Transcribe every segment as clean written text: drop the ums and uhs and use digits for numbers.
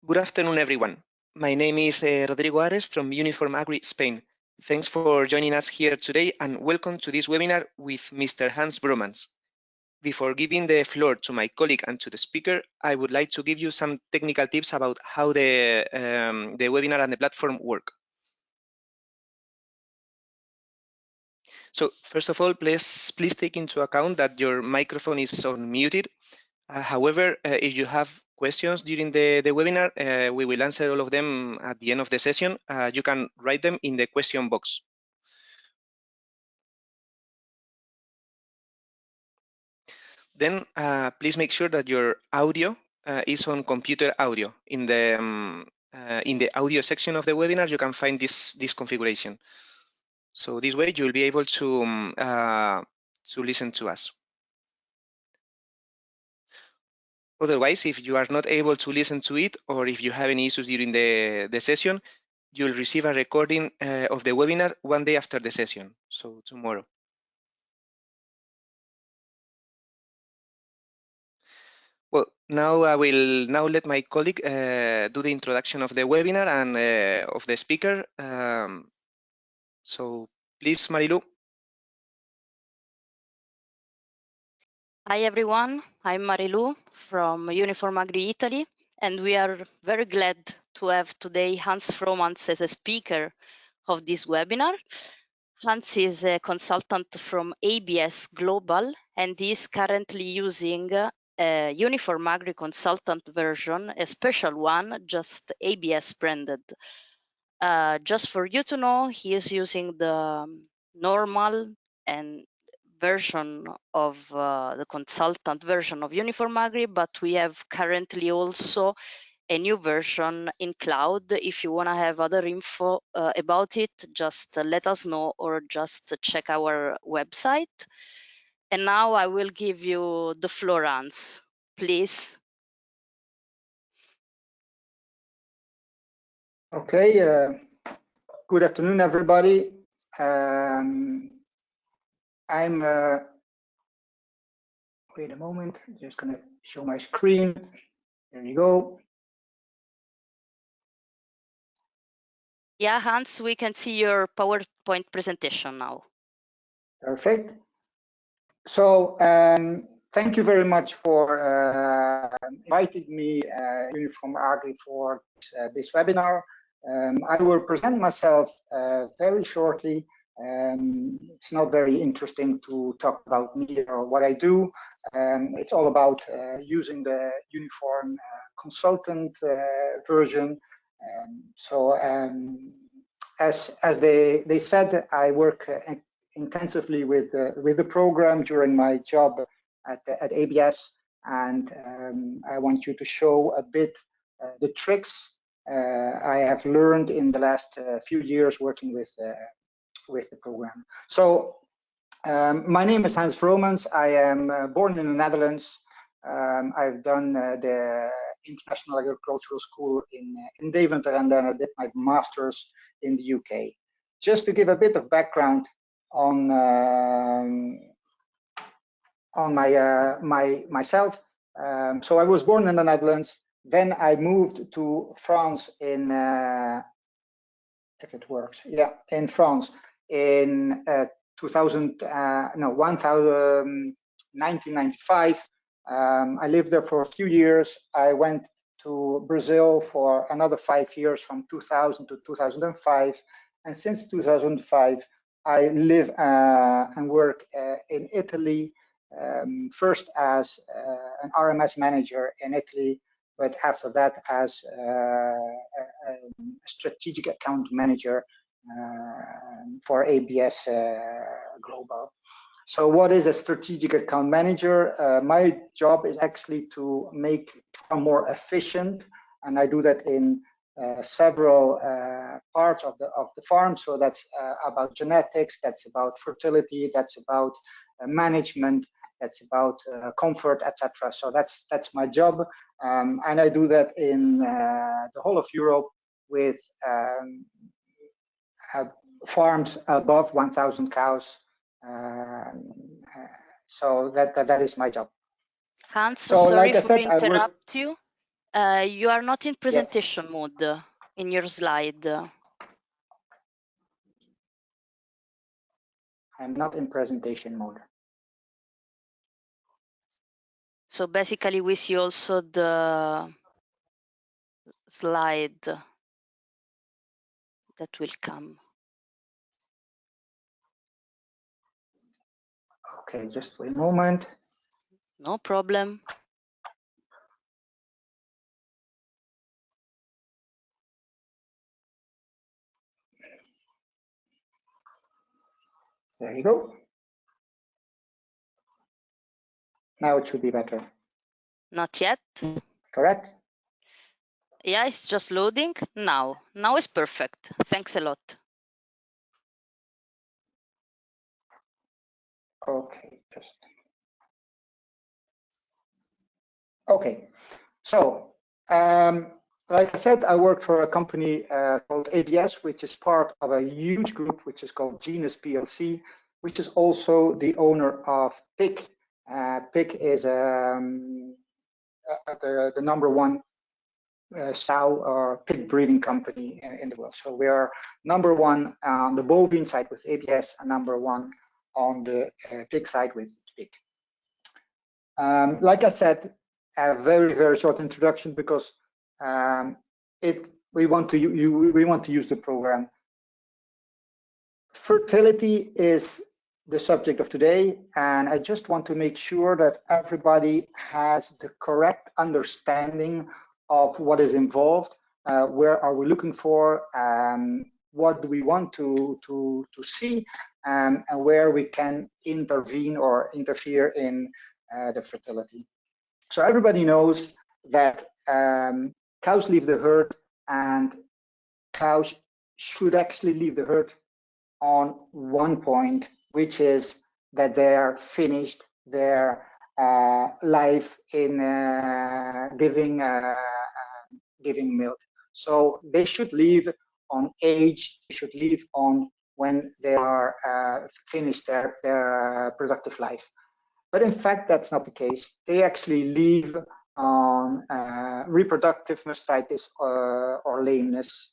Good afternoon, everyone. My name is Rodrigo Ares from UNIFORM-Agri, Spain. Thanks for joining us here today and welcome to this webinar with Mr. Hans Vromans. Before giving the floor to my colleague and to the speaker, I would like to give you some technical tips about how the webinar and the platform work. So first of all, please take into account that your microphone is unmuted. However, if you have questions during the webinar, we will answer all of them at the end of the session. You can write them in the question box. Then please make sure that your audio is on computer audio. In the audio section of the webinar, you can find this configuration. So this way, you will be able to listen to us. Otherwise, if you are not able to listen to it, or if you have any issues during the session, you'll receive a recording of the webinar one day after the session, so tomorrow. Well, now I will let my colleague do the introduction of the webinar and of the speaker. So please, Marilu. Hi, everyone. I'm Marilu from UNIFORM-Agri, Italy, and we are very glad to have today Hans Vromans as a speaker of this webinar. Hans is a consultant from ABS Global and is currently using a UNIFORM-Agri consultant version, a special one, just ABS branded. Just for you to know, he is using the normal and version of the consultant version of UNIFORM-Agri, but we have currently also a new version in cloud. If you want to have other info about it, just let us know or just check our website. And now I will give you the floor, Hans, please. Okay, good afternoon, everybody. Wait a moment, I'm just gonna show my screen. There you go. Yeah, Hans, we can see your PowerPoint presentation now. Perfect. So thank you very much for inviting me, UNIFORM-Agri, for this webinar. I will present myself very shortly. It's not very interesting to talk about me or what I do. It's all about using the UNIFORM consultant version. As they said, I work intensively with the program during my job at ABS, and I want you to show a bit the tricks I have learned in the last few years working with the program. So my name is Hans Vromans. I am born in the Netherlands. I've done the International Agricultural School in Deventer, and then I did my master's in the UK. Just to give a bit of background on myself. So I was born in the Netherlands. Then I moved to France in, if it works, yeah, in France in 1995. I lived there for a few years. I went to Brazil for another 5 years, from 2000 to 2005. And since 2005, I live and work in Italy, first as an RMS manager in Italy, but after that as a strategic account manager for ABS Global. So what is a strategic account manager? My job is actually to make farm more efficient, and I do that in several parts of the farm. So that's about genetics, that's about fertility, that's about management, that's about comfort, etc. So that's my job, and I do that in the whole of Europe with farms above 1,000 cows. So that is my job. Hans, so sorry to interrupt you. You are not in presentation mode in your slide. I'm not in presentation mode. So basically we see also the slide that will come. Okay, just a moment. No problem. There you go. Now it should be better. Not yet. Correct? Yeah, it's just loading now. Now it's perfect. Thanks a lot. Okay, okay. So, like I said, I work for a company called ABS, which is part of a huge group which is called GENUS PLC, which is also the owner of PIC. PIC is the number one sow or pig breeding company in the world. So we are number one on the bovine side with ABS and number one on the pig side with PIC. Like I said, a very short introduction because we want to use the program. Fertility is the subject of today, and I just want to make sure that everybody has the correct understanding of what is involved. Where are we looking for? What do we want to see? And where we can intervene or interfere in the fertility. So everybody knows that cows leave the herd, and cows should actually leave the herd on one point, which is that they are finished their life in giving milk. So they should leave on age. They should leave on when they are finished their productive life. But in fact, that's not the case. They actually leave on reproductive mastitis or lameness.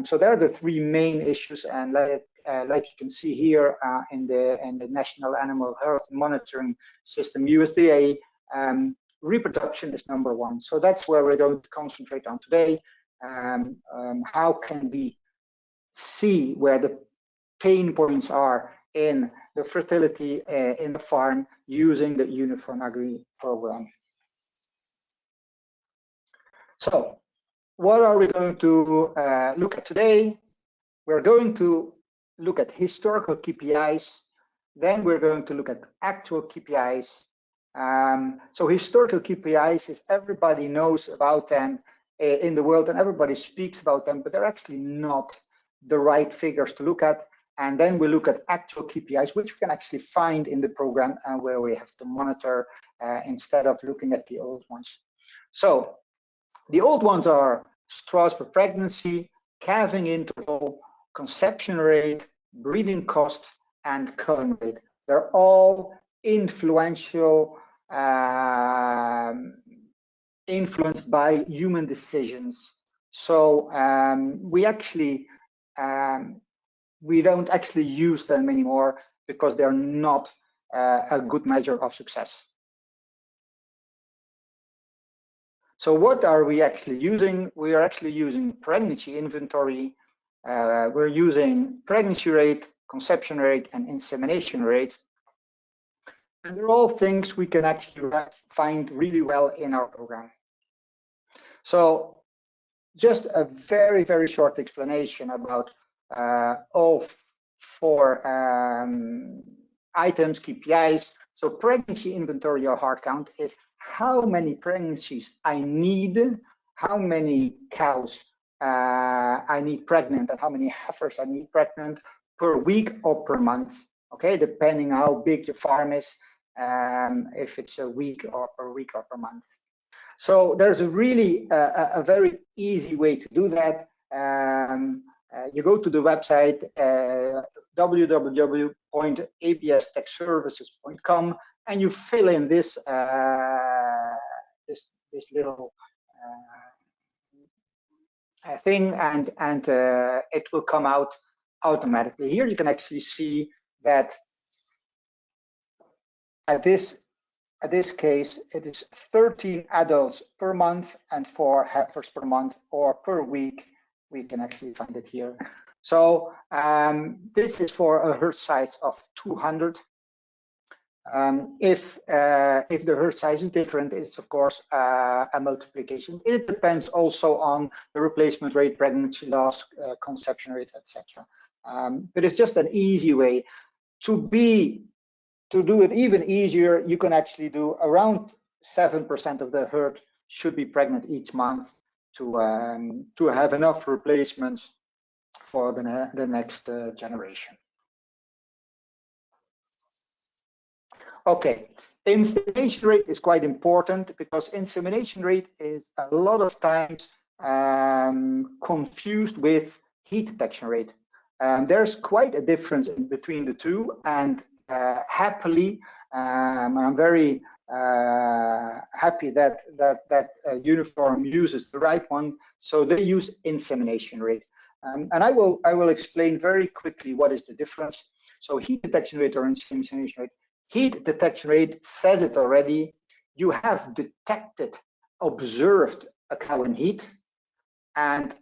So there are the three main issues, and like you can see here in the National Animal Health Monitoring System, USDA, reproduction is number one. So that's where we're going to concentrate on today. How can we see where the pain points are in the fertility in the farm using the UNIFORM-Agri program? So what are we going to look at today? We're going to look at historical KPIs. Then we're going to look at actual KPIs. So historical KPIs is everybody knows about them in the world and everybody speaks about them, but they're actually not the right figures to look at. And then we look at actual KPIs, which we can actually find in the program and where we have to monitor instead of looking at the old ones. So the old ones are straws per pregnancy, calving interval, conception rate, breeding cost, and culling rate. They're all influential, influenced by human decisions. So we don't actually use them anymore because they're not a good measure of success. So what are we actually using? We are actually using pregnancy inventory. We're using pregnancy rate, conception rate, and insemination rate. And they're all things we can actually find really well in our program. So just a very short explanation about all four items, KPIs. So pregnancy inventory or heart count is how many pregnancies I need, how many cows I need pregnant, and how many heifers I need pregnant per week or per month. Okay, depending how big your farm is, if it's a week or per week or per month. So there's a really a very easy way to do that. You go to the website www.abstechservices.com and you fill in this this little thing, and it will come out automatically. Here you can actually see that at this case, it is 13 adults per month and 4 heifers per month or per week. We can actually find it here. So this is for a herd size of 200. If the herd size is different, it's of course a multiplication. It depends also on the replacement rate, pregnancy loss, conception rate, etc. But it's just an easy way to do it even easier. You can actually do around 7% of the herd should be pregnant each month to have enough replacements for the next generation. Okay, insemination rate is quite important because insemination rate is a lot of times confused with heat detection rate. There's quite a difference between the two, and happily, I'm very happy that UNIFORM uses the right one. So they use insemination rate, and I will explain very quickly what is the difference. So heat detection rate or insemination rate. Heat detection rate says it already. You have detected, observed a cow in heat, and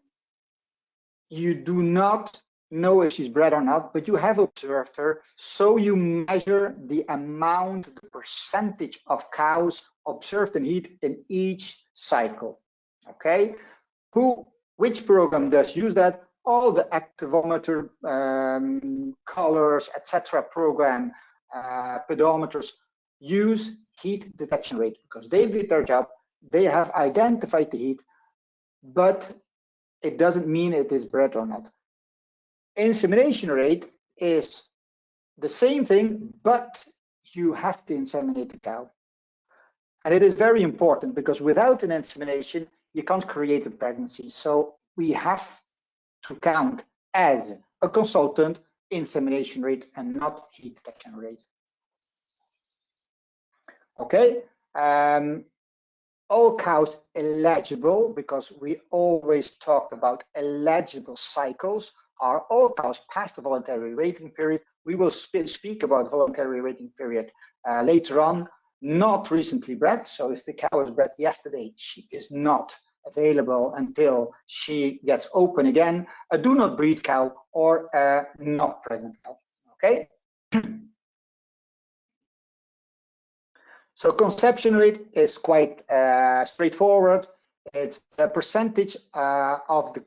you do not know if she's bred or not, but you have observed her. So you measure the amount, the percentage of cows observed in heat in each cycle. Okay, which program does use that? All the activometer, colors, etc. program, pedometers use heat detection rate because they did their job. They have identified the heat, but it doesn't mean it is bred or not. Insemination rate is the same thing, but you have to inseminate the cow. And it is very important because without an insemination, you can't create a pregnancy. So we have to count as a consultant insemination rate and not heat detection rate. Okay, all cows eligible, because we always talk about eligible cycles, are all cows past the voluntary waiting period. We will speak about voluntary waiting period later on. Not recently bred, so if the cow was bred yesterday, she is not available until she gets open again. A do not breed cow or a not pregnant cow. Okay. So conception rate is quite straightforward. It's a percentage of the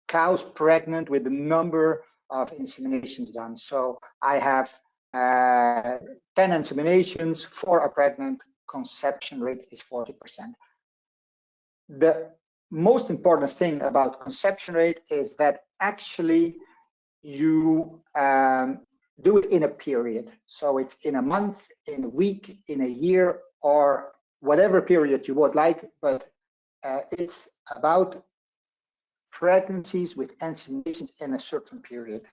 cows pregnant with the number of inseminations done. So I have 10 inseminations, 4 are pregnant, conception rate is 40%. The most important thing about conception rate is that actually you do it in a period. So it's in a month, in a week, in a year, or whatever period you would like, but it's about pregnancies with inseminations in a certain period.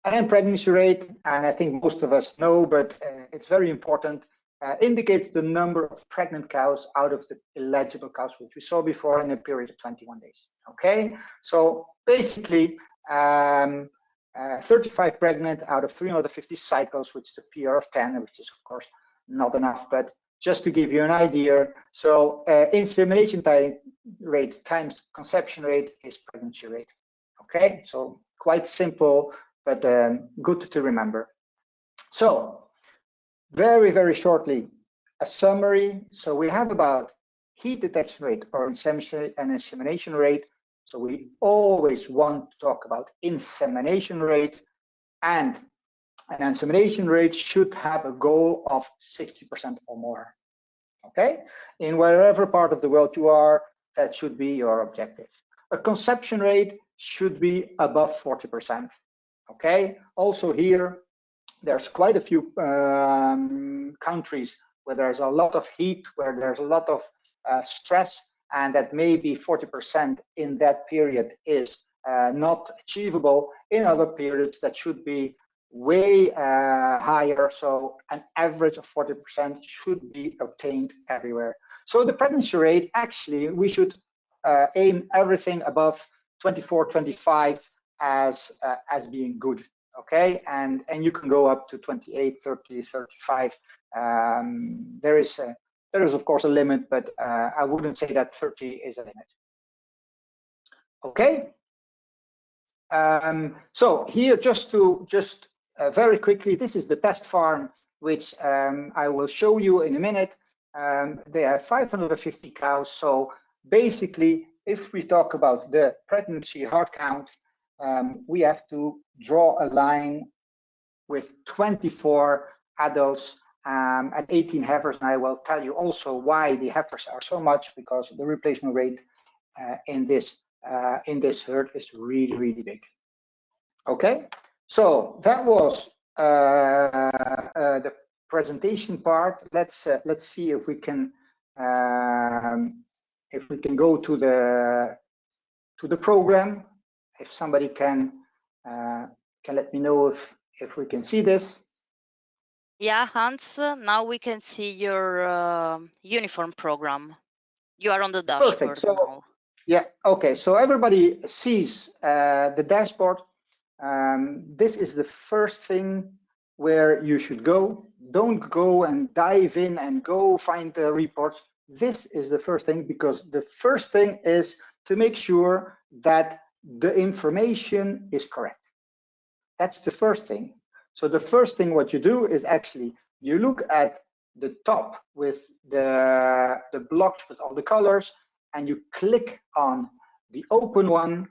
And then pregnancy rate, and I think most of us know, but it's very important, indicates the number of pregnant cows out of the eligible cows, which we saw before, in a period of 21 days. Okay, so basically 35 pregnant out of 350 cycles, which is a PR of 10, which is of course not enough, but just to give you an idea. So insemination rate times conception rate is pregnancy rate. Okay, so quite simple, but good to remember. So very, very shortly, a summary. So we have about heat detection rate or insemination rate. So we always want to talk about insemination rate, and an insemination rate should have a goal of 60% or more. Okay, in wherever part of the world you are, that should be your objective. A conception rate should be above 40%. Okay, also here, there's quite a few countries where there's a lot of heat, where there's a lot of stress, and that maybe 40% in that period is not achievable. In other periods, that should be way higher. So an average of 40% should be obtained everywhere. So the pregnancy rate, actually, we should aim everything above 24, 25 as being good. Okay, and you can go up to 28, 30, 35. There is of course a limit, but I wouldn't say that 30 is a limit. Okay. So here, just very quickly, this is the test farm, which I will show you in a minute. They have 550 cows. So basically, if we talk about the pregnancy heart count, we have to draw a line with 24 adults and 18 heifers. And I will tell you also why the heifers are so much, because the replacement rate in this herd is really big. Okay, so that was the presentation part. Let's see if we can go to the program. If somebody can let me know if we can see this. Yeah, Hans, now we can see your uniform program. You are on the dashboard. Perfect. So now. yeah, okay, so everybody sees the dashboard. This is the first thing where you should go. Don't go and dive in and go find the reports. This is the first thing, because the first thing is to make sure that the information is correct. That's the first thing. So the first thing what you do is actually you look at the top with the blocks with all the colors, and you click on the open one,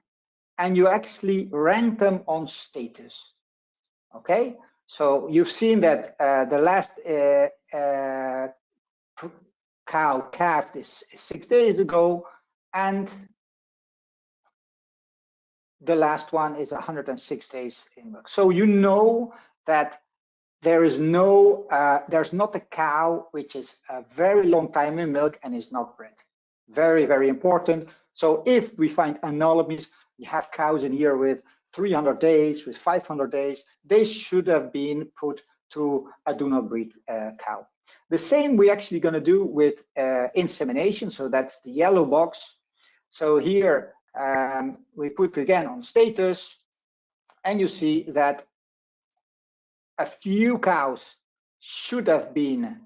and you actually rank them on status. Okay, so you've seen that the last cow calved is 6 days ago, and the last one is 106 days in milk. So you know that there's not a cow which is a very long time in milk and is not bred. Very important. So if we find anomalies, you have cows in here with 300 days, with 500 days, they should have been put to a do not breed cow. The same we're actually going to do with insemination. So that's the yellow box. So here we put again on status, and you see that a few cows should have been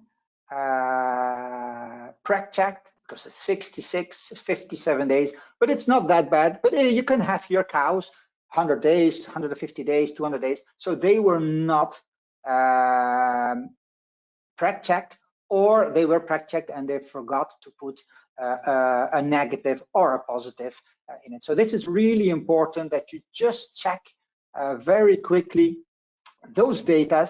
preg checked, because it's 66, 57 days, but it's not that bad. But you can have your cows 100 days, 150 days, 200 days. So they were not preg checked, or they were preg checked and they forgot to put a negative or a positive in it. So this is really important that you just check very quickly those data,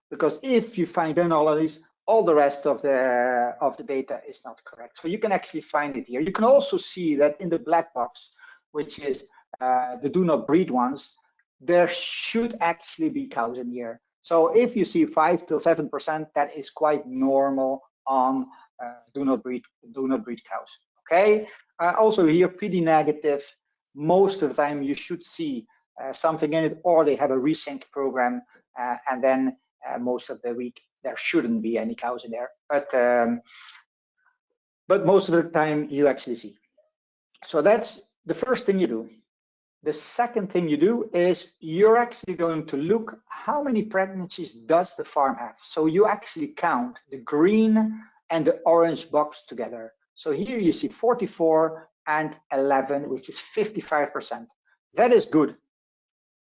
because if you find anomalies, all the rest of the data is not correct. So you can actually find it here. You can also see that in the black box, which is the do not breed ones, there should actually be cows in here. So if you see 5 to 7%, that is quite normal on do not breed cows. Okay. Also here, PD negative. Most of the time you should see something in it, or they have a resync program, and then most of the week there shouldn't be any cows in there, but most of the time you actually see. So that's the first thing you do. The second thing you do is you're actually going to look how many pregnancies does the farm have. So you actually count the green and the orange box together. So here you see 44 and 11, which is 55%. That is good.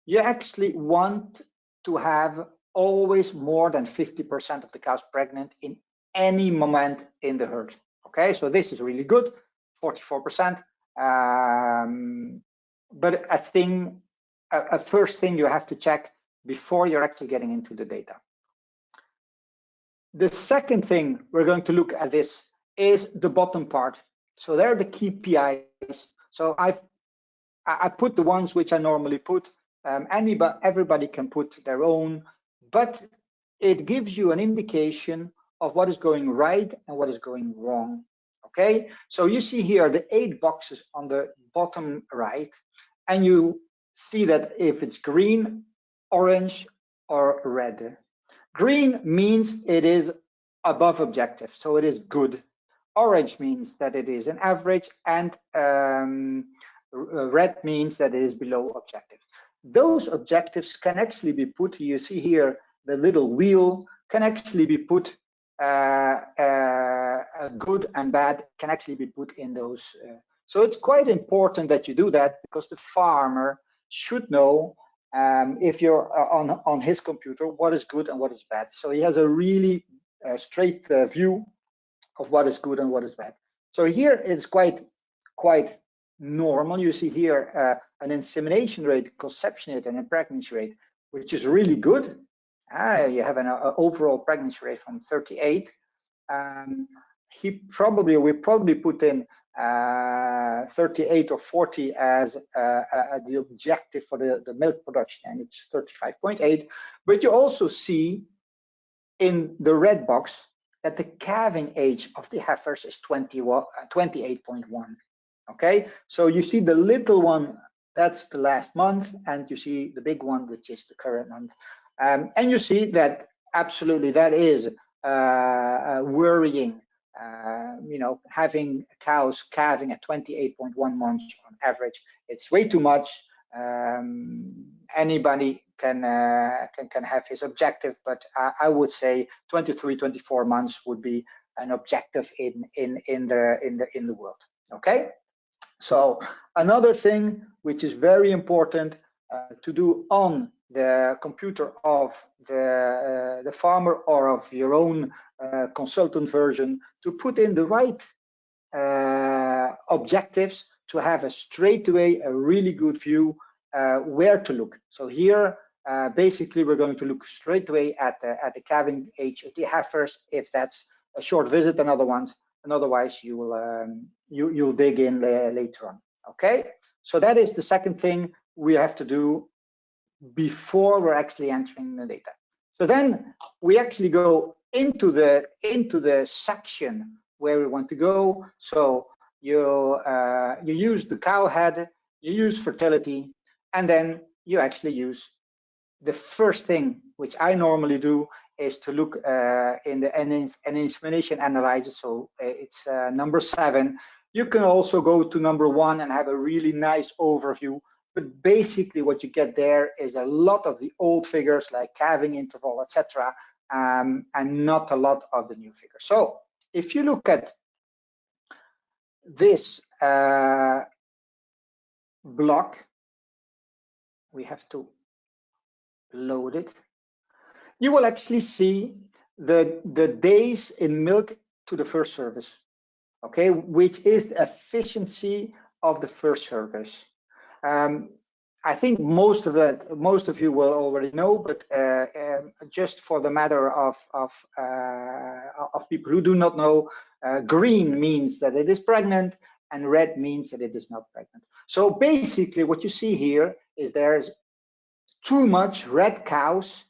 You actually want to have always more than 50% of the cows pregnant in any moment in the herd. Okay, so this is really good, 44%. But a first thing you have to check before you're actually getting into the data. The second thing we're going to look at this is the bottom part. So there are the KPIs. So I put the ones which I normally put. Everybody can put their own, but it gives you an indication of what is going right and what is going wrong. Okay, so you see here the 8 boxes on the bottom right, and you see that if it's green, orange, or red. Green means it is above objective, so it is good. orange means that it is an average, and red means that it is below objective. Those objectives can actually be put, you see here, the little wheel can actually be put, good and bad can actually be put in those. So it's quite important that you do that, because the farmer should know, if you're on his computer, what is good and what is bad. So he has a really straight view of what is good and what is bad. So here it's quite normal. You see here an insemination rate, conception rate, and a pregnancy rate, which is really good. You have an overall pregnancy rate from 38. We probably put in 38 or 40 as the objective for the milk production, and it's 35.8. But you also see in the red box that the calving age of the heifers is 28.1. Okay, so you see the little one, that's the last month, and you see the big one, which is the current month. And you see that absolutely that is worrying. Having cows calving at 28.1 months on average, it's way too much. Anybody can have his objective, but I would say 23, 24 months would be an objective in the world. Okay, so another thing which is very important to do on the computer of the farmer or of your own consultant version, to put in the right objectives, to have a straightaway a really good view where to look. So here basically we're going to look straight away at the calving age of the heifers, if that's a short visit, and otherwise you will you'll dig in later on. Okay, so that is the second thing we have to do before we're actually entering the data. So then we actually go into the section where we want to go. So you use the cow head, you use fertility, and then you actually use the first thing, which I normally do, is to look in an insemination analyzer. So it's number 7. You can also go to number 1 and have a really nice overview. But basically what you get there is a lot of the old figures like calving interval, etc., and not a lot of the new figures. So if you look at this block, we have to load it. You will actually see the days in milk to the first service, okay, which is the efficiency of the first service. I think most of you will already know, but just for the matter of people who do not know, green means that it is pregnant, and red means that it is not pregnant. So basically, what you see here is there's too much red cows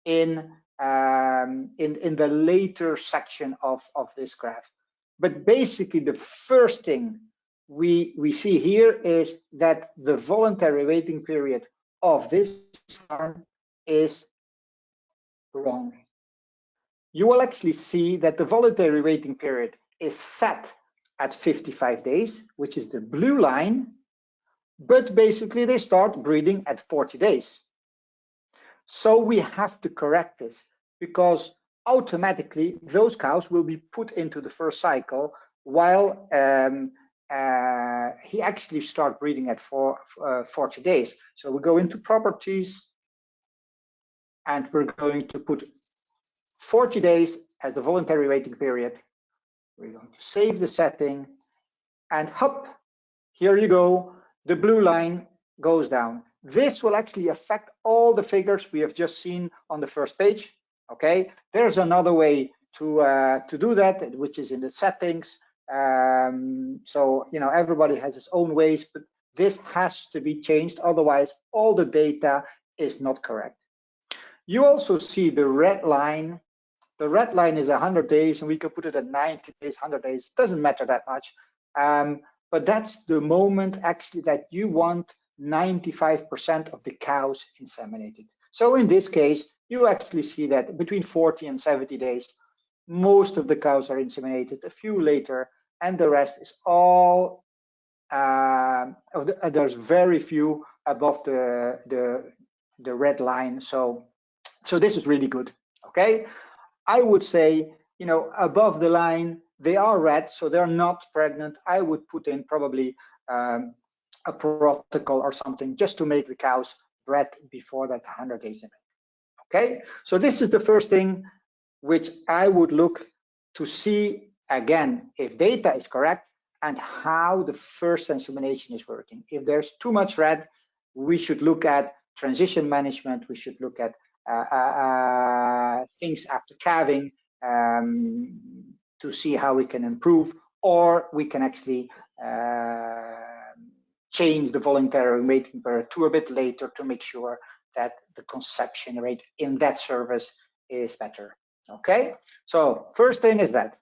in the later section of this graph. But basically, the first thing we see here is that the voluntary waiting period of this farm is wrong. You will actually see that the voluntary waiting period is set at 55 days, which is the blue line, but basically they start breeding at 40 days. So we have to correct this, because automatically those cows will be put into the first cycle while he actually starts breeding at 40 days. So we go into properties and we're going to put 40 days as the voluntary waiting period. We're going to save the setting, and hop, here you go, the blue line goes down. This will actually affect all the figures we have just seen on the first page. Okay, there's another way to do that, which is in the settings. So everybody has his own ways, but this has to be changed, otherwise all the data is not correct. You also see the red line. The red line is 100 days, and we could put it at 90 days, 100 days, doesn't matter that much. But that's the moment actually that you want 95% of the cows inseminated. So in this case, you actually see that between 40 and 70 days, most of the cows are inseminated, a few later, and the rest is all, there's very few above the red line. So this is really good, okay? I would say, you know, above the line, they are red, so they're not pregnant. I would put in probably a protocol or something just to make the cows bred before that 100 days in. Okay, so this is the first thing which I would look to see again if data is correct and how the first insemination is working. If there's too much red, we should look at transition management. We should look at things after calving to see how we can improve, or we can actually change the voluntary mating period to a bit later to make sure that the conception rate in that service is better. Okay, so first thing is that.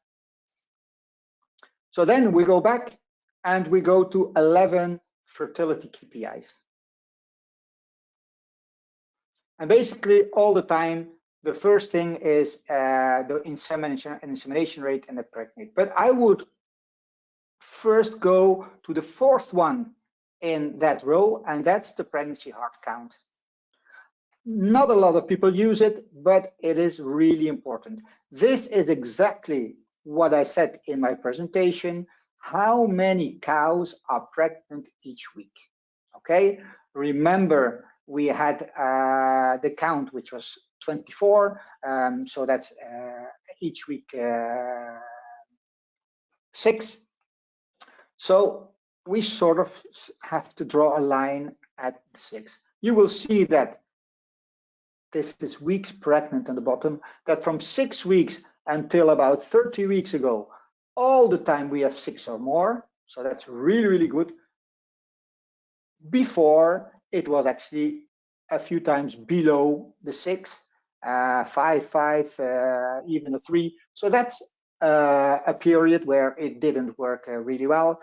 So then we go back and we go to 11 fertility KPIs. And basically all the time, the first thing is the insemination rate and the pregnancy rate. But I would first go to the fourth one in that row, and that's the pregnancy heart count. Not a lot of people use it, but it is really important. This is exactly what I said in my presentation, how many cows are pregnant each week. Okay, remember we had the count which was 24, so that's each week 6. So we sort of have to draw a line at 6. You will see that this is weeks pregnant on the bottom, that from 6 weeks until about 30 weeks ago, all the time we have 6 or more. So that's really, really good. Before, it was actually a few times below the 6, 5, even a 3. So that's a period where it didn't work really well.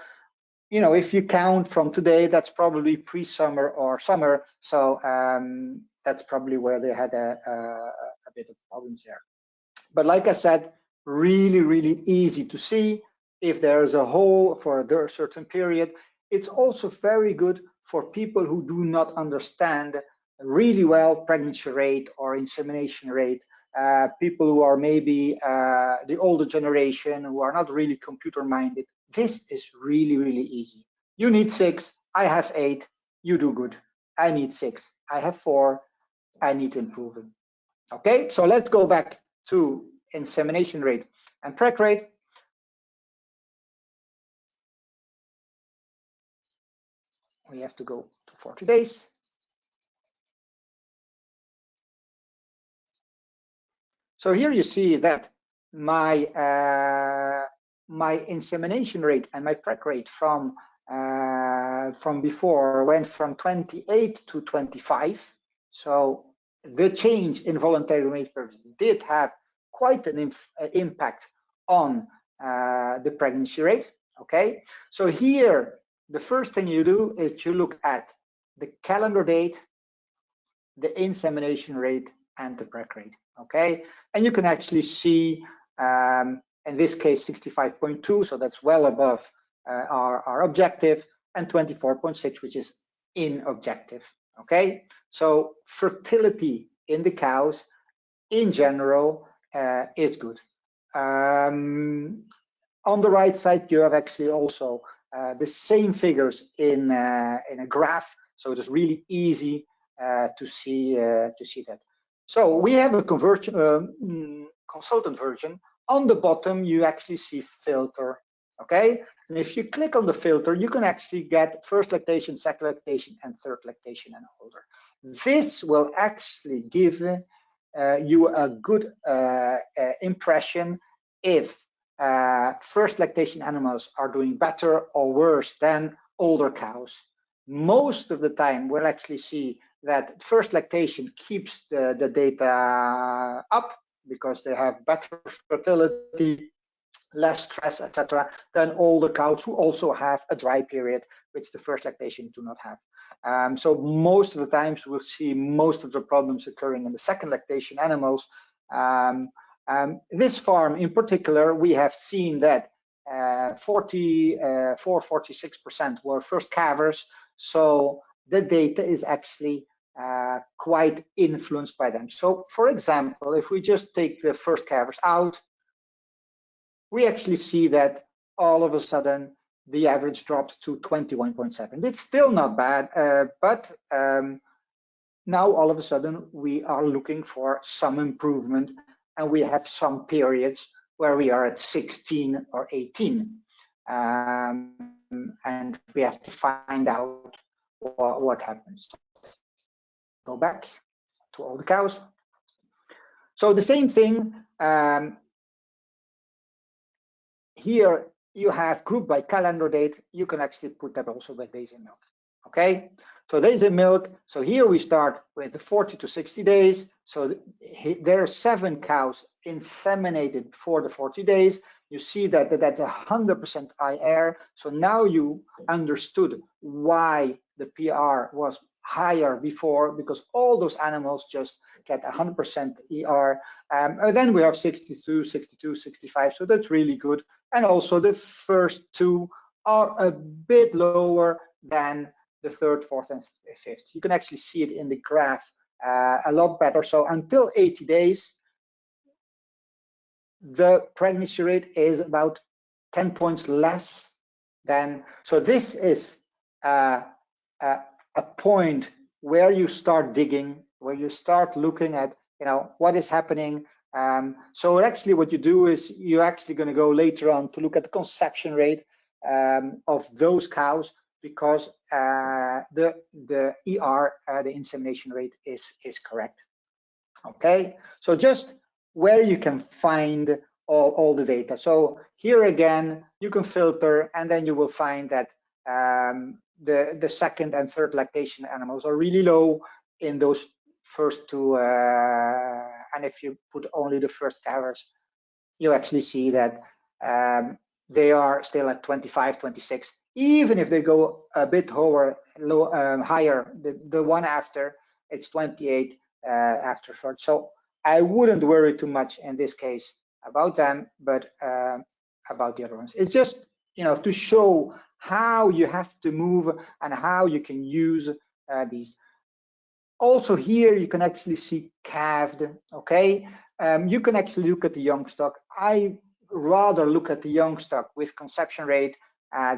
You know, if you count from today, that's probably pre-summer or summer. So that's probably where they had a bit of problems there. But like I said, really, really easy to see if there's a hole for a certain period. It's also very good for people who do not understand really well pregnancy rate or insemination rate, people who are maybe the older generation who are not really computer minded. This is really, really easy. You need 6, I have 8, you do good. I need 6, I have 4, I need improving. Okay, so let's go back to insemination rate and preg rate. We have to go to 40 days. So here you see that my my insemination rate and my preg rate from before went from 28 to 25. So the change in voluntary mating period did have quite an impact on the pregnancy rate. Okay, so here the first thing you do is you look at the calendar date, the insemination rate, and the preg rate. Okay, and you can actually see in this case 65.2, so that's well above our objective, and 24.6, which is in objective. Okay, so fertility in the cows in general is good. On the right side, you have actually also the same figures in a graph, so it is really easy to see that. So we have a conversion consultant version. On the bottom, you actually see filter. Okay, and if you click on the filter, you can actually get first lactation, second lactation, and third lactation and older. This will actually give you a good impression if first lactation animals are doing better or worse than older cows. Most of the time, we'll actually see that first lactation keeps the data up because they have better fertility, less stress, etc., than older cows who also have a dry period, which the first lactation do not have. So most of the times we'll see most of the problems occurring in the second lactation animals. This farm in particular, we have seen that 46% were first calvers, so the data is actually quite influenced by them. So for example, if we just take the first calvers out, we actually see that all of a sudden the average dropped to 21.7. It's still not bad, but now all of a sudden we are looking for some improvement, and we have some periods where we are at 16 or 18. And we have to find out what happens. Go back to all the cows. So the same thing, here you have grouped by calendar date. You can actually put that also by days in milk. Okay, so days in milk. So here we start with the 40 to 60 days. So there are 7 cows inseminated before the 40 days. You see that that's 100% IR. So now you understood why the PR was higher before, because all those animals just get 100% ER. And then we have 62, 62, 65. So that's really good. And also the first 2 are a bit lower than the 3rd, 4th, and 5th. You can actually see it in the graph a lot better. So until 80 days, the pregnancy rate is about 10 points less than. So this is a point where you start digging, where you start looking at, what is happening. So actually what you do is you're actually going to go later on to look at the conception rate of those cows, because the ER, the insemination rate is correct. Okay, so just where you can find all the data. So here again, you can filter, and then you will find that the 2nd and 3rd lactation animals are really low in those first 2, and if you put only the first calvers, you actually see that they are still at 25, 26. Even if they go a bit higher, the one after, it's 28 after short. So I wouldn't worry too much in this case about them, but about the other ones. It's just, to show how you have to move and how you can use these. Also here you can actually see calved. Okay, you can actually look at the young stock. I rather look at the young stock with conception rate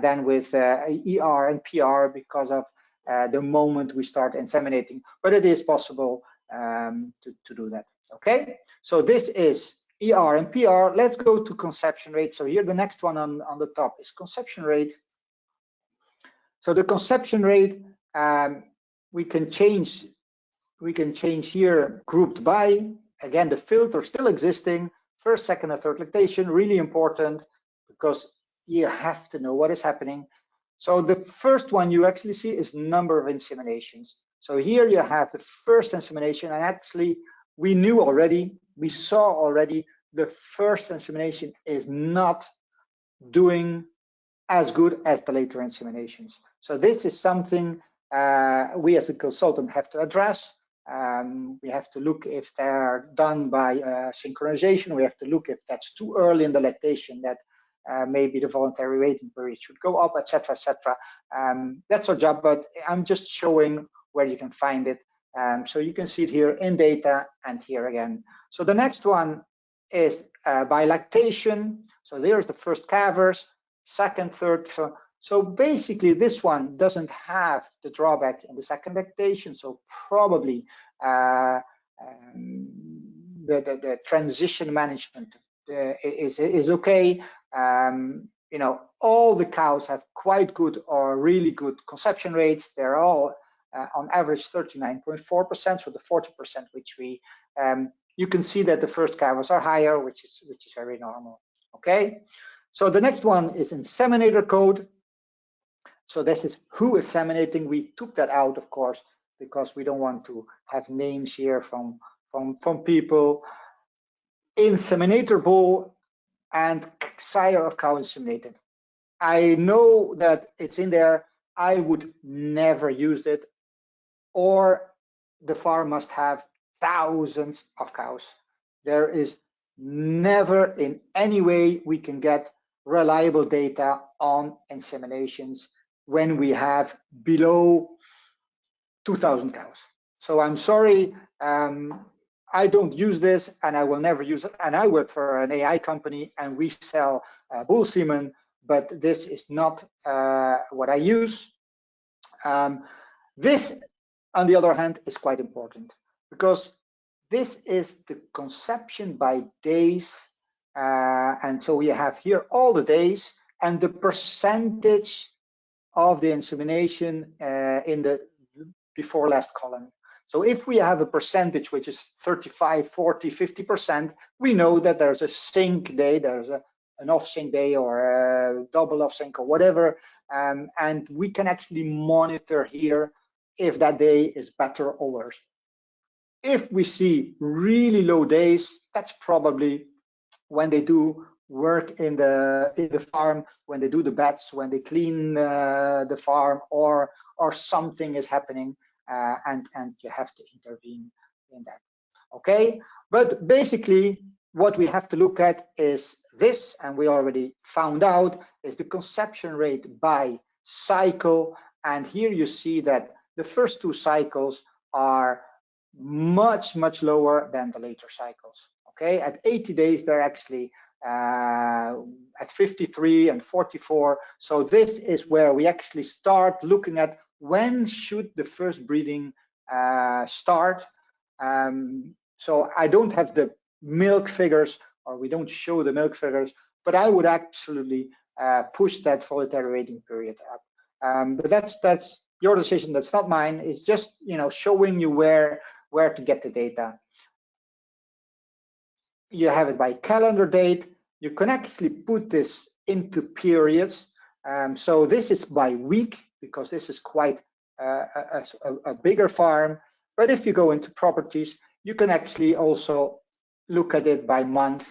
than with ER and PR, because of the moment we start inseminating, but it is possible to do that. Okay, so this is ER and PR. Let's go to conception rate. So here the next one on the top is conception rate. So the conception rate, we can change here grouped by, again, the filter still existing, 1st, 2nd, and 3rd lactation, really important, because you have to know what is happening. So the first one you actually see is number of inseminations. So here you have the first insemination, and actually we saw already the first insemination is not doing as good as the later inseminations. So this is something we as a consultant have to address. We have to look if they're done by synchronization. We have to look if that's too early in the lactation, that maybe the voluntary waiting period should go up, etc., etc. That's our job, but I'm just showing where you can find it. So you can see it here in data and here again. So the next one is by lactation. So there's the first calvers, 2nd, 3rd. So basically this one doesn't have the drawback in the 2nd lactation. So probably the transition management is okay. All the cows have quite good or really good conception rates. They're all on average 39.4%, so the 40% which we you can see that the first calvers are higher, which is very normal. Okay, so the next one is inseminator code. So this is who is inseminating. We took that out, of course, because we don't want to have names here from people. Inseminator bull and sire of cow inseminated. I know that it's in there. I would never use it, or the farm must have thousands of cows. There is never in any way we can get reliable data on inseminations when we have below 2,000 cows. So I'm sorry, I don't use this and I will never use it. And I work for an AI company and we sell bull semen, but this is not what I use. This, on the other hand, is quite important because this is the conception by days. And so we have here all the days and the percentage of the insemination in the before last column. So if we have a percentage which is 35, 40, 50%, we know that there's a sync day, there's an off sync day or a double off sync or whatever. And we can actually monitor here if that day is better or worse. If we see really low days, that's probably when they do work in the farm, when they do the beds, when they clean the farm, or something is happening, and you have to intervene in that. Okay, but basically what we have to look at is this, and we already found out, is the conception rate by cycle. And here you see that the first two cycles are much lower than the later cycles. Okay, at 80 days they're actually at 53 and 44. So this is where we actually start looking at when should the first breeding start. So I don't have the milk figures, or we don't show the milk figures, but I would absolutely push that voluntary waiting period up. But that's your decision. That's not mine. It's just, you know, showing you where to get the data. You have it by calendar date. You can actually put this into periods. So this is by week, because this is quite a bigger farm. But if you go into properties, you can actually also look at it by month,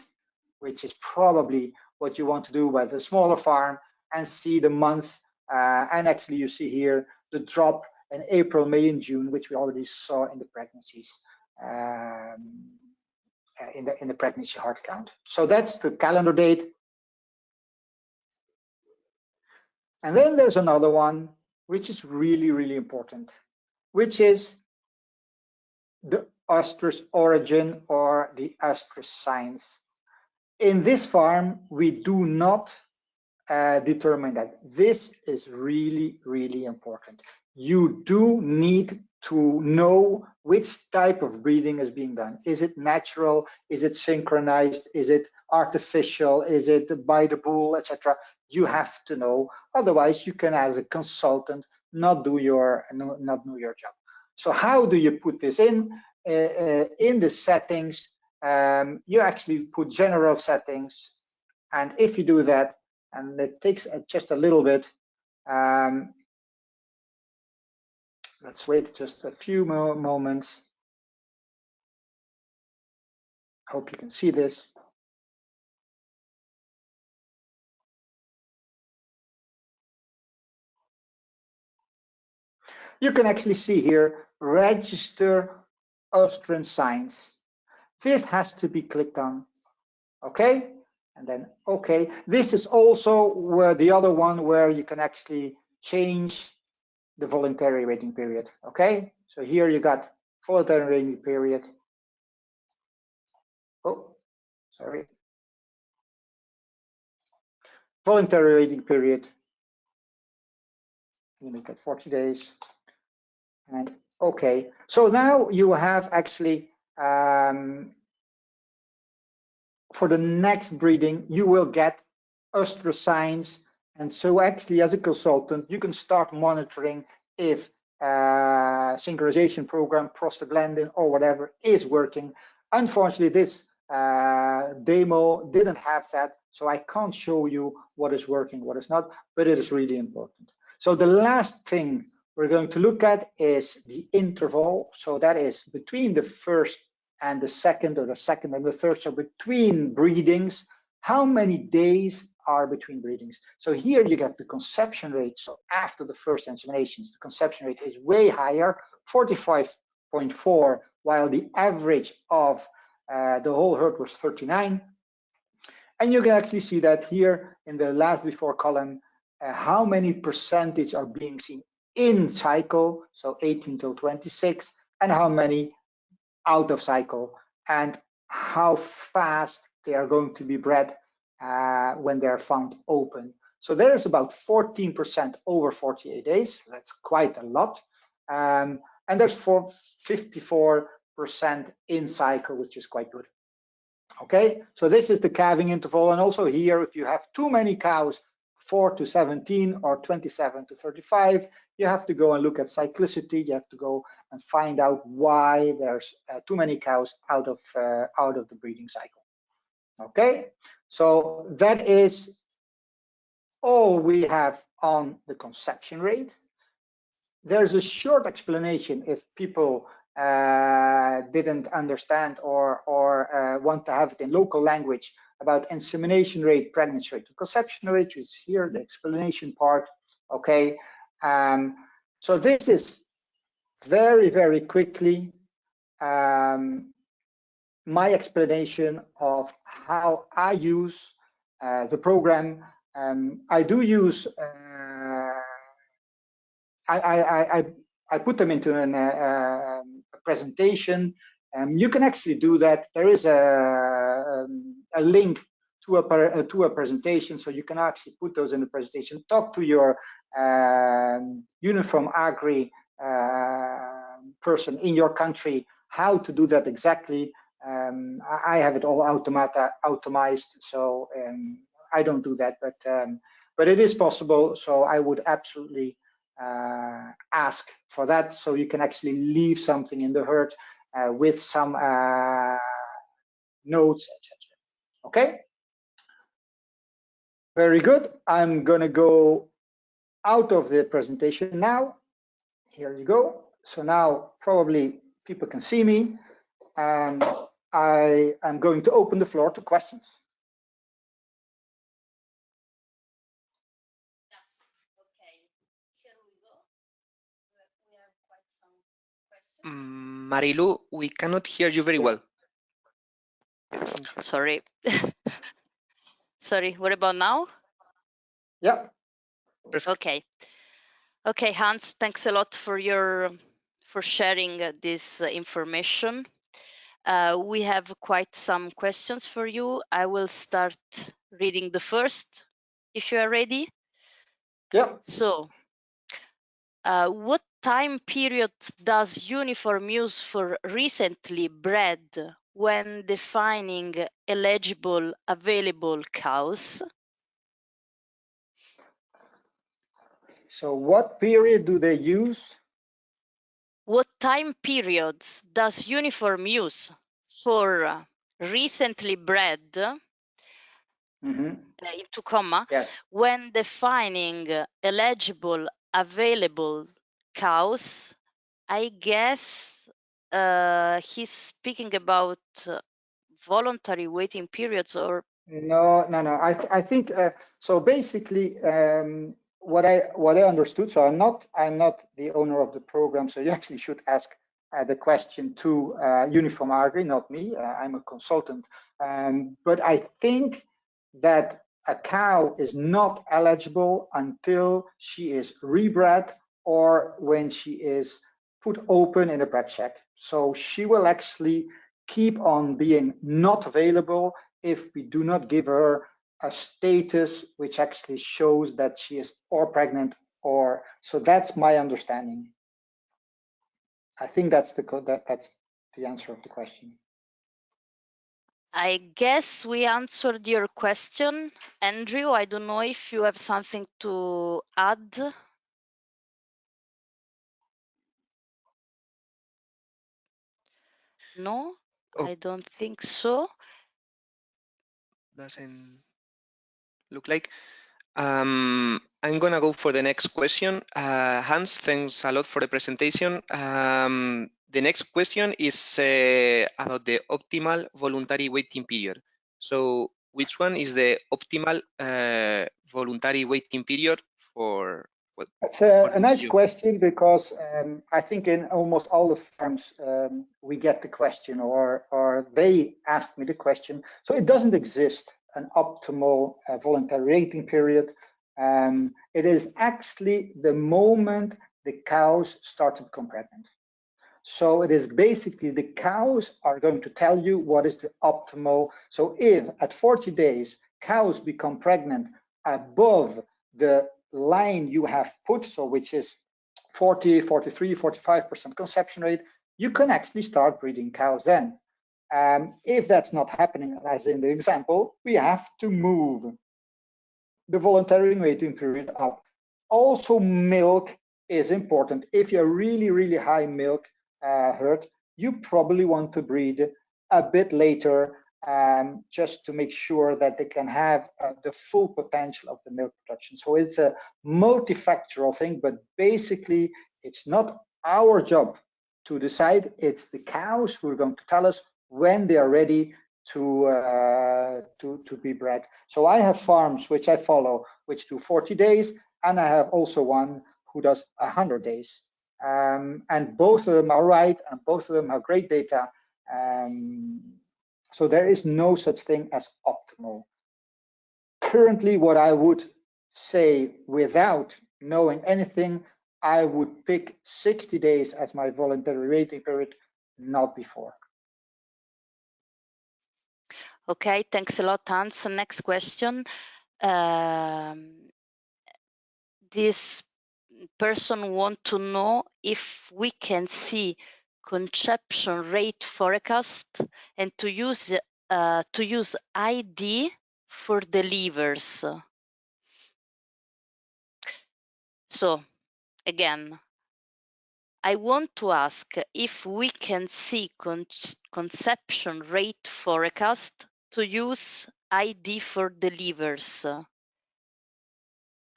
which is probably what you want to do with a smaller farm, and see the month. And actually you see here the drop in April, May, and June, which we already saw in the pregnancies. In the pregnancy heart count. So that's the calendar date. And then there's another one, which is really important, which is the ostrich origin or the ostrich signs. In this farm, we do not determine that. This is really important. You do need to know which type of breeding is being done. Is it natural? Is it synchronized? Is it artificial? Is it by the bull, etc.? You have to know. Otherwise, you can, as a consultant, not do your job. So how do you put this in? In the settings, you actually put general settings, and if you do that, and it takes just a little bit. Let's wait just a few more moments. Hope you can see this. You can actually see here, register ostrich signs. This has to be clicked on, okay? And then, okay. This is also where the other one where you can actually change the voluntary waiting period, okay? So here you got voluntary waiting period. Oh, sorry. Voluntary waiting period. You make it 40 days. And okay, so now you have actually, for the next breeding, you will get ostrich signs. And so actually, as a consultant, you can start monitoring if synchronization program, prostaglandin or whatever is working. Unfortunately, this demo didn't have that, so I can't show you what is working, what is not, but it is really important. So the last thing we're going to look at is the interval. So that is between the first and the second, or the second and the third. So between breedings, how many days are between breedings? So here you get the conception rate. So after the first inseminations, the conception rate is way higher, 45.4, while the average of the whole herd was 39. And you can actually see that here in the last before column, how many percentage are being seen in cycle, so 18 till 26, and how many out of cycle, and how fast they are going to be bred when they're found open. So there is about 14% over 48 days. That's quite a lot. And there's 54% in cycle, which is quite good. Okay, so this is the calving interval. And also here, if you have too many cows, 4 to 17 or 27 to 35, you have to go and look at cyclicity. You have to go and find out why there's too many cows out of the breeding cycle. Okay, so that is all we have on the conception rate. There's a short explanation if people didn't understand or want to have it in local language about insemination rate, pregnancy rate, and conception rate, which is here, the explanation part. Okay, so this is very, very quickly my explanation of how I use the program. I do use, I put them into a presentation. You can actually do that. There is a link to a presentation, so you can actually put those in the presentation. Talk to your UNIFORM-Agri person in your country how to do that exactly. I have it all automized, so I don't do that, but it is possible. So I would absolutely ask for that, so you can actually leave something in the herd with some notes, etc. Okay, very good. I'm gonna go out of the presentation now. Here you go. So now probably people can see me. I am going to open the floor to questions. Marilu, we cannot hear you very well. Sorry. Sorry, what about now? Yeah. Perfect. Okay. Okay, Hans, thanks a lot for sharing this information. We have quite some questions for you. I will start reading the first, if you are ready. Yeah. So, what time period does UNIFORM use for recently bred when defining eligible available cows? So what period do they use? What time periods does UNIFORM use for recently bred, into comma, yes, when defining eligible available cows? I guess he's speaking about voluntary waiting periods, or no. I think so. Basically, what I understood. So I'm not the owner of the program. So you actually should ask the question to UNIFORM-Agri, not me. I'm a consultant. But I think that a cow is not eligible until she is rebred or when she is put open in a bred check. So she will actually keep on being not available if we do not give her a status which actually shows that she is or pregnant or, so that's my understanding. I think that's the answer of the question. I guess we answered your question, Andrew. I don't know if you have something to add. No, I don't think so. Doesn't look like. I'm gonna go for the next question. Hans, thanks a lot for the presentation. The next question is about the optimal voluntary waiting period. So which one is the optimal voluntary waiting period for It's a nice question, because I think in almost all the farms we get the question, or they ask me the question. So it doesn't exist an optimal voluntary waiting period. It is actually the moment the cows start to become pregnant. So it is basically the cows are going to tell you what is the optimal. So if at 40 days cows become pregnant above the line you have put, so which is 40, 43, 45% conception rate, you can actually start breeding cows then. If that's not happening, as in the example, we have to move the voluntary waiting period up. Also, milk is important. If you're really, really high milk herd, you probably want to breed a bit later, just to make sure that they can have the full potential of the milk production. So it's a multifactorial thing, but basically it's not our job to decide. It's the cows who are going to tell us when they are ready to be bred. So I have farms which I follow, which do 40 days, and I have also one who does 100 days. And both of them are right, and both of them have great data. So there is no such thing as optimal. Currently, what I would say, without knowing anything, I would pick 60 days as my voluntary waiting period, not before. Okay, thanks a lot, Hans. Next question. This person wants to know if we can see conception rate forecast and to use ID for the levers. So again, I want to ask if we can see conception rate forecast to use ID for the levers.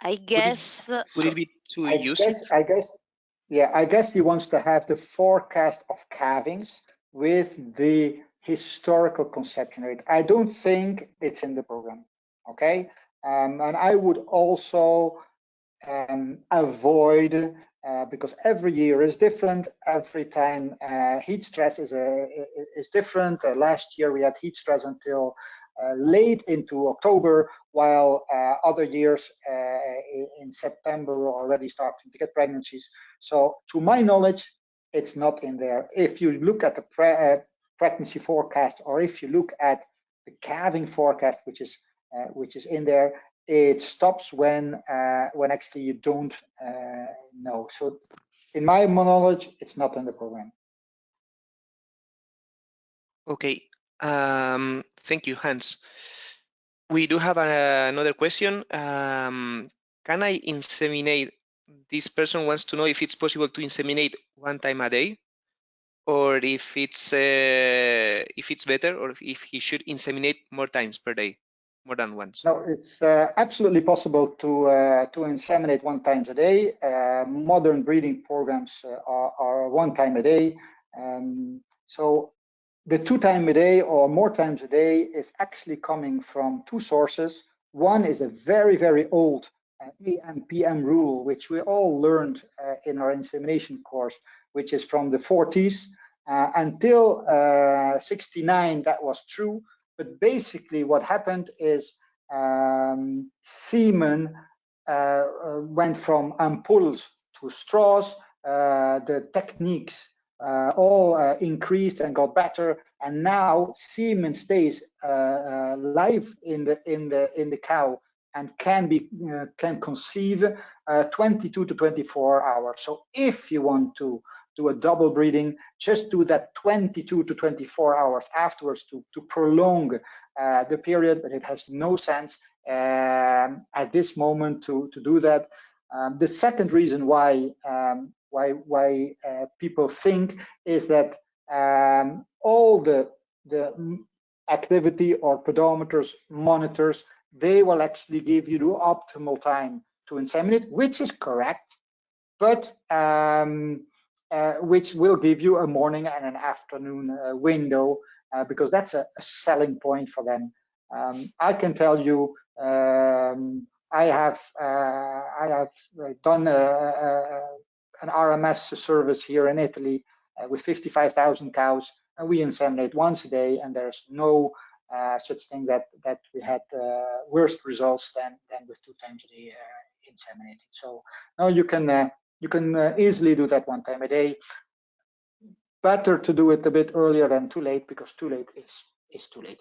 I guess. Would it be to use it? I guess he wants to have the forecast of calvings with the historical conception rate. I don't think it's in the program. Okay, and I would also avoid, because every year is different. Every time heat stress is different. Last year we had heat stress until late into October, while other years in September we're already starting to get pregnancies. So to my knowledge, it's not in there. If you look at the pregnancy forecast, or if you look at the calving forecast, which is in there, it stops when actually you don't know. So in my knowledge, it's not in the program. Okay, thank you, Hans. We do have another question. Can I inseminate? This person wants to know if it's possible to inseminate one time a day, or if it's better, or if he should inseminate more times per day, more than once. No, it's absolutely possible to inseminate one time a day. Modern breeding programs are one time a day. So the 2 times a day or more times a day is actually coming from 2 sources. One is a very, very old AMPM rule, which we all learned in our insemination course, which is from the 40s. Until 69, that was true. But basically what happened is semen went from ampoules to straws. The techniques all increased and got better, and now semen stays live in the cow and can conceive 22 to 24 hours. So if you want to do a double breeding, just do that 22 to 24 hours afterwards to prolong the period, but it has no sense at this moment to do that. The second reason why people think is that all the activity or pedometers, monitors, they will actually give you the optimal time to inseminate, which is correct, but which will give you a morning and an afternoon window, because that's a selling point for them. I can tell you I have done an RMS service here in Italy with 55,000 cows, and we inseminate once a day, and there's no such thing that we had worse results than with 2 times a day inseminating. So now you can easily do that 1 time a day. Better to do it a bit earlier than too late, because too late is too late.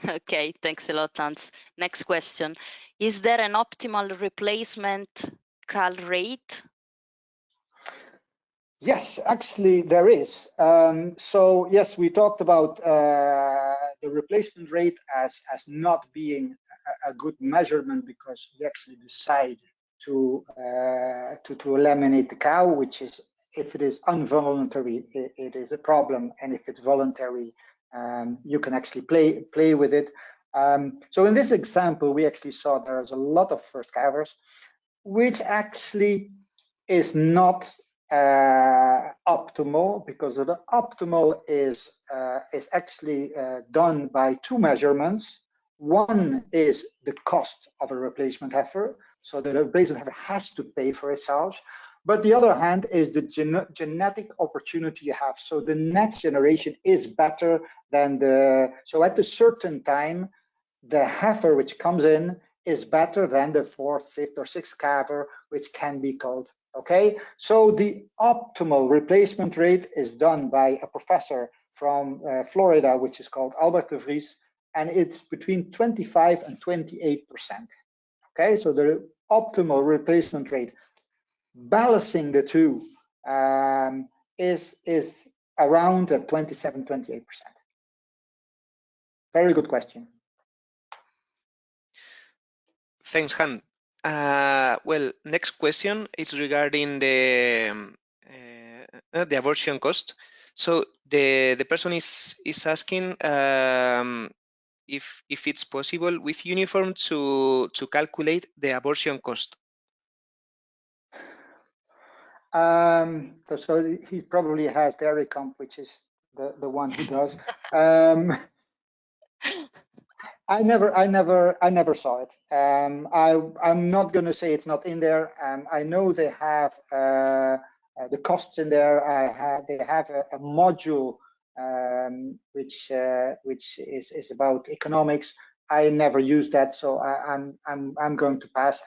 Okay, thanks a lot, Hans. Next question. Is there an optimal replacement cal rate? Yes, actually there is. So yes, we talked about the replacement rate as not being a good measurement, because we actually decide to eliminate the cow, which is, if it is involuntary, it is a problem, and if it's voluntary, you can actually play with it. So in this example, we actually saw there's a lot of first calvers, which actually is not optimal, because the optimal is actually done by 2 measurements. One is the cost of a replacement heifer, so the replacement heifer has to pay for itself. But the other hand is the genetic opportunity you have. So the next generation is better than so at a certain time, the heifer which comes in is better than the 4th, 5th, or 6th calver, which can be culled. Okay, so the optimal replacement rate is done by a professor from Florida, which is called Albert de Vries, and it's between 25 and 28%. Okay, so the optimal replacement rate, balancing the two, is around 27, 28%. Very good question. Thanks, Han. Well, next question is regarding the abortion cost. So the person is asking if it's possible with UNIFORM to calculate the abortion cost. So he probably has Dairy Comp, which is the one who does. I never saw it. I'm not going to say it's not in there. I know they have the costs in there. They have a module which is about economics. I never used that, so I'm going to pass.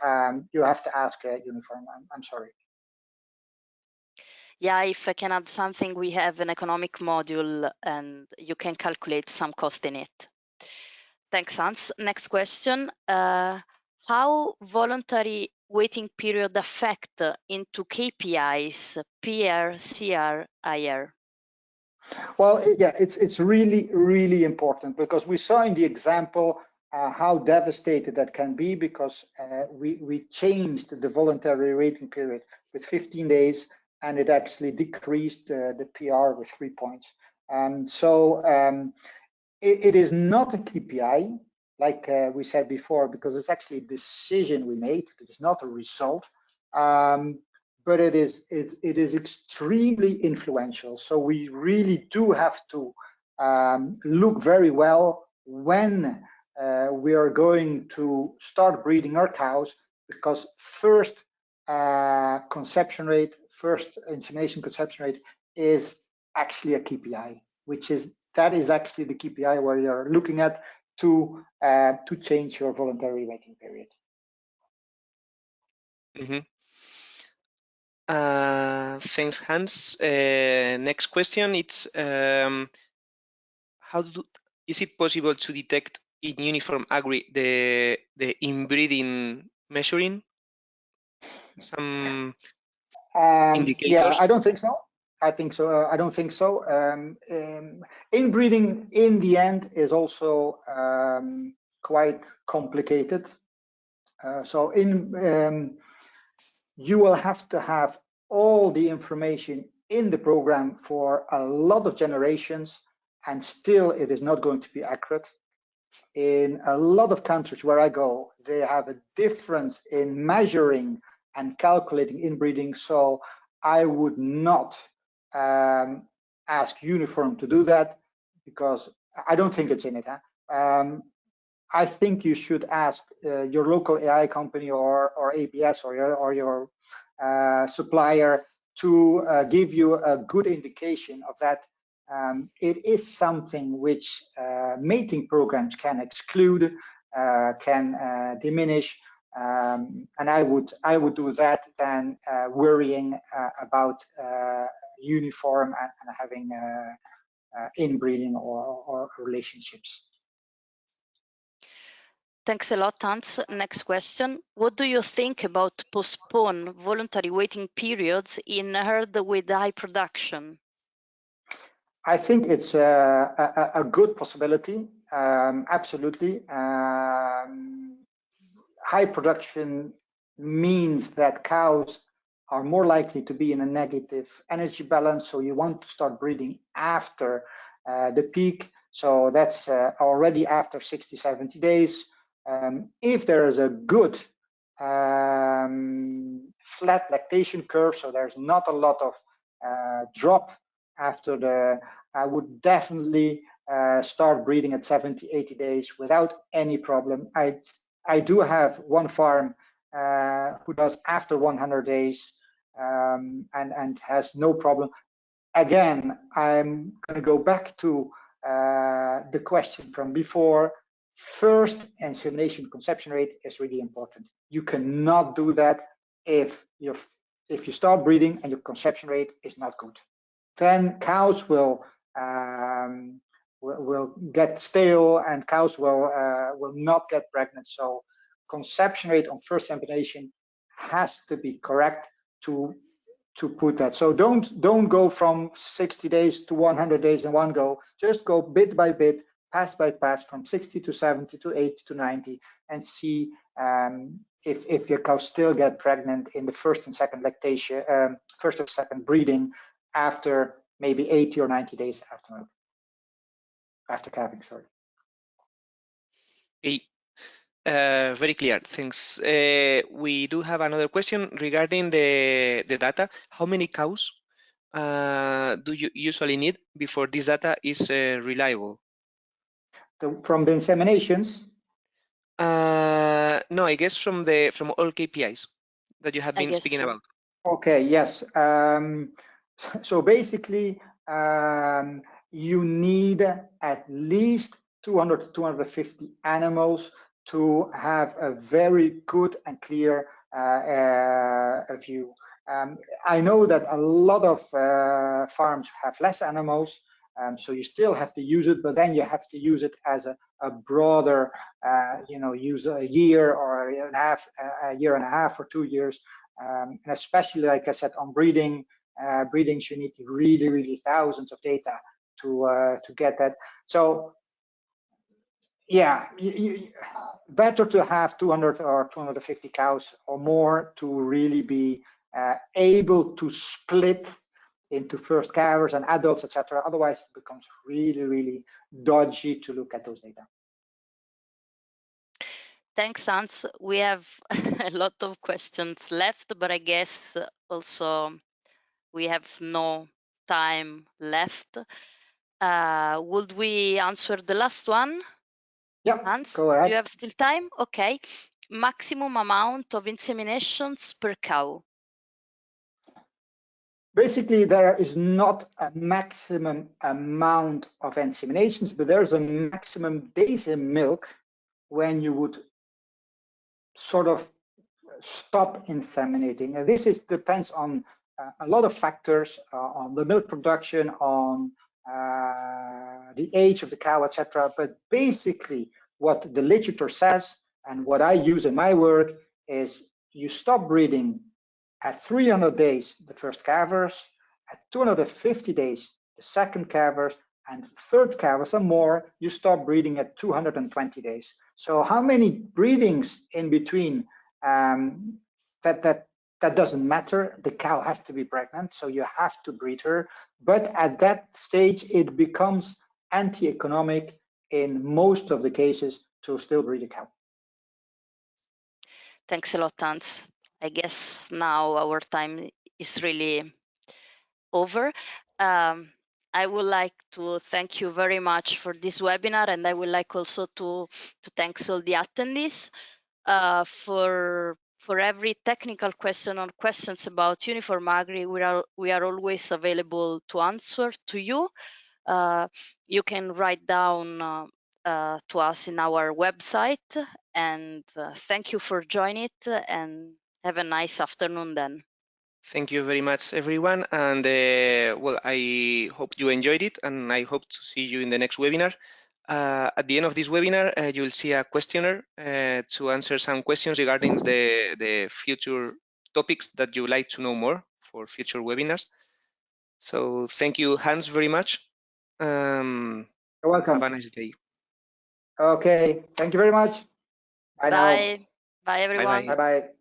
You have to ask UNIFORM. I'm sorry. Yeah, if I can add something, we have an economic module, and you can calculate some cost in it. Thanks, Hans. Next question. How voluntary waiting period affect into KPIs, PR, CR, IR? Well, yeah, it's really important, because we saw in the example how devastated that can be, because we changed the voluntary waiting period with 15 days, and it actually decreased the PR with 3 points. It is not a KPI, like we said before, because it's actually a decision we made. It is not a result, but it is extremely influential. So we really do have to look very well when we are going to start breeding our cows, because first conception rate, first insemination conception rate is actually a KPI, that is actually the KPI where you're looking at to change your voluntary waiting period. Mm-hmm. Thanks, Hans. Next question, it's is it possible to detect in UNIFORM-Agri the inbreeding measuring? Some indicators? Yeah, I don't think so. I don't think so. Inbreeding in the end is also quite complicated. You will have to have all the information in the program for a lot of generations, and still it is not going to be accurate. In a lot of countries where I go, they have a difference in measuring and calculating inbreeding. So I would not ask UNIFORM to do that, because I don't think it's in it. I think you should ask your local AI company or ABS or your supplier to give you a good indication of that. It is something which mating programs can exclude, can diminish, and I would do that than worrying about uniform and having inbreeding or relationships. Thanks a lot, Hans. Next question. What do you think about postpone voluntary waiting periods in herd with high production? I think it's a good possibility, absolutely. High production means that cows are more likely to be in a negative energy balance, so you want to start breeding after the peak. So that's already after 60, 70 days. If there is a good flat lactation curve, so there's not a lot of drop after the, I would definitely start breeding at 70, 80 days without any problem. I do have one farm who does after 100 days and has no problem. Again, I'm going to go back to the question from before. First, insemination conception rate is really important. You cannot do that if you start breeding and your conception rate is not good. Then cows will get stale and cows will not get pregnant. So conception rate on first insemination has to be correct to put that. So don't go from 60 days to 100 days in one go. Just go bit by bit, pass by pass, from 60 to 70 to 80 to 90, and see if your cows still get pregnant in the first and second lactation, first or second breeding after maybe 80 or 90 days after calving. Sorry. Very clear, thanks. We do have another question regarding the data. How many cows do you usually need before this data is reliable? From the inseminations? No, I guess from all KPIs that you have been speaking about. Okay, yes. So basically, you need at least 200 to 250 animals to have a very good and clear view. I know that a lot of farms have less animals, so you still have to use it, but then you have to use it as a broader, use a year or a year and a half or 2 years, and especially, like I said, on breeding. Breedings, you need really thousands of data to get that. So yeah, better to have 200 or 250 cows or more to really be able to split into first calvers and adults, etc. Otherwise, it becomes really dodgy to look at those data. Thanks, Hans. We have a lot of questions left, but I guess also we have no time left. Would we answer the last one? Yeah, Hans, go ahead. do you have still time? Okay. Maximum amount of inseminations per cow. Basically, there is not a maximum amount of inseminations, but there's a maximum days in milk when you would sort of stop inseminating. And this depends on a lot of factors, on the milk production, on the age of the cow, etc. But basically, what the literature says and what I use in my work is you stop breeding at 300 days the first calvers, at 250 days the second calvers, and third calvers and more, you stop breeding at 220 days. So how many breedings in between, that doesn't matter. The cow has to be pregnant, so you have to breed her. But at that stage, it becomes anti-economic in most of the cases to still breed a cow. Thanks a lot, Hans. I guess now our time is really over. I would like to thank you very much for this webinar, and I would like also to thank all the attendees for every technical question or questions about UNIFORM-Agri. We are always available to answer to you. You can write down to us in our website, and thank you for joining it, and have a nice afternoon then. Thank you very much, everyone. And well, I hope you enjoyed it, and I hope to see you in the next webinar. At the end of this webinar, you'll see a questionnaire to answer some questions regarding the future topics that you would like to know more for future webinars. So thank you, Hans, very much. You're welcome. Have a nice day. Okay, thank you very much. Bye now. Bye, everyone. Bye-bye.